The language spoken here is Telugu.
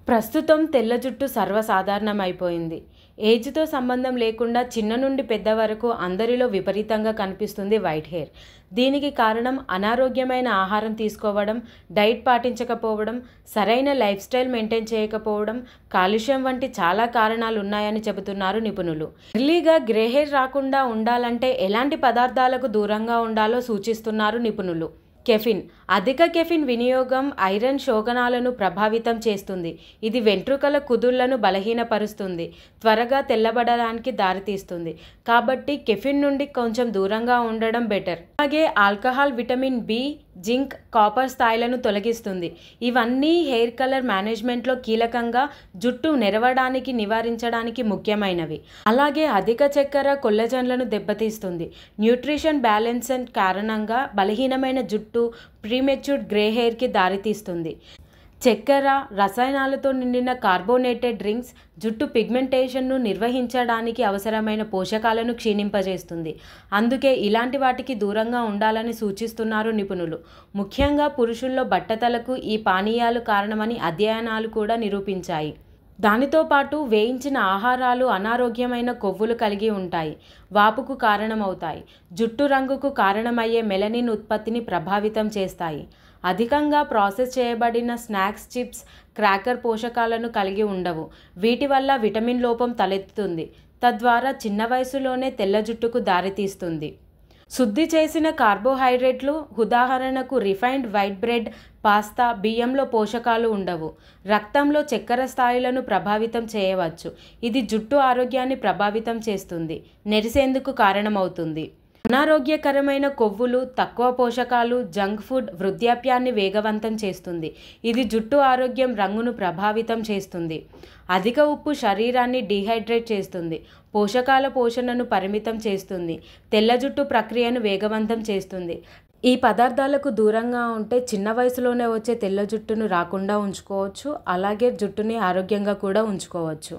ప్రస్తుతం తెల్ల జుట్టు సర్వసాధారణమైపోయింది. ఏజ్‌తో సంబంధం లేకుండా చిన్న నుండి పెద్ద వరకు అందరిలో విపరీతంగా కనిపిస్తుంది వైట్ హెయిర్. దీనికి కారణం అనారోగ్యమైన ఆహారం తీసుకోవడం, డైట్ పాటించకపోవడం, సరైన లైఫ్ స్టైల్ మెయింటైన్ చేయకపోవడం, కాలుష్యం వంటి చాలా కారణాలున్నాయని చెబుతున్నారు నిపుణులు. ఎర్లీగా గ్రే హెయిర్ రాకుండా ఉండాలంటే ఎలాంటి పదార్థాలకు దూరంగా ఉండాలో సూచిస్తున్నారు నిపుణులు. కెఫిన్. అధిక కెఫిన్ వినియోగం ఐరన్ శోషణను ప్రభావితం చేస్తుంది. ఇది వెంట్రుకల కుదుళ్లను బలహీనపరుస్తుంది, త్వరగా తెల్లబడడానికి దారితీస్తుంది. కాబట్టి కెఫిన్ నుండి కొంచెం దూరంగా ఉండడం బెటర్. అలాగే alcohol, vitamin B, zinc, copper స్థాయిలను తొలగిస్తుంది. ఇవన్నీ హెయిర్ కలర్ మేనేజ్మెంట్లో కీలకంగా జుట్టు నెరవడానికి నివారించడానికి ముఖ్యమైనవి. అలాగే అధిక చక్కెర కొల్లజన్లను దెబ్బతీస్తుంది. న్యూట్రిషన్ బ్యాలెన్స్ కారణంగా బలహీనమైన జుట్టు ప్రీమెచ్యూర్డ్ గ్రే హెయిర్కి దారితీస్తుంది. చక్కెర, రసాయనాలతో నిండిన కార్బోనేటెడ్ డ్రింక్స్ జుట్టు పిగ్మెంటేషన్ను నిర్వహించడానికి అవసరమైన పోషకాలను క్షీణింపజేస్తుంది. అందుకే ఇలాంటి వాటికి దూరంగా ఉండాలని సూచిస్తున్నారు నిపుణులు. ముఖ్యంగా పురుషుల్లో బట్టతలకు ఈ పానీయాలు కారణమని అధ్యయనాలు కూడా నిరూపించాయి. దానితో పాటు వేయించిన ఆహారాలు అనారోగ్యమైన కొవ్వులు కలిగి ఉంటాయి, వాపుకు కారణమవుతాయి, జుట్టు రంగుకు కారణమయ్యే మెలనిన్ ఉత్పత్తిని ప్రభావితం చేస్తాయి. అధికంగా ప్రాసెస్ చేయబడిన స్నాక్స్, చిప్స్, క్రాకర్ పోషకాలను కలిగి ఉండవు. వీటి వల్ల విటమిన్ లోపం తలెత్తుతుంది, తద్వారా చిన్న వయసులోనే తెల్ల జుట్టుకు దారితీస్తుంది. శుద్ధి చేసిన కార్బోహైడ్రేట్లు, ఉదాహరణకు రిఫైన్డ్ వైట్ బ్రెడ్, పాస్తా, బియ్యంలో పోషకాలు ఉండవు. రక్తంలో చక్కెర స్థాయిలను ప్రభావితం చేయవచ్చు. ఇది జుట్టు ఆరోగ్యాన్ని ప్రభావితం చేస్తుంది, నెరిసేందుకు కారణమవుతుంది. అనారోగ్యకరమైన కొవ్వులు, తక్కువ పోషకాలు, జంక్ ఫుడ్ వృద్ధాప్యాన్ని వేగవంతం చేస్తుంది. ఇది జుట్టు ఆరోగ్యం, రంగును ప్రభావితం చేస్తుంది. అధిక ఉప్పు శరీరాన్ని డీహైడ్రేట్ చేస్తుంది, పోషకాల పోషణను పరిమితం చేస్తుంది, తెల్ల జుట్టు ప్రక్రియను వేగవంతం చేస్తుంది. ఈ పదార్థాలకు దూరంగా ఉంటే చిన్న వయసులోనే వచ్చే తెల్ల జుట్టును రాకుండా ఉంచుకోవచ్చు. అలాగే జుట్టుని ఆరోగ్యంగా కూడా ఉంచుకోవచ్చు.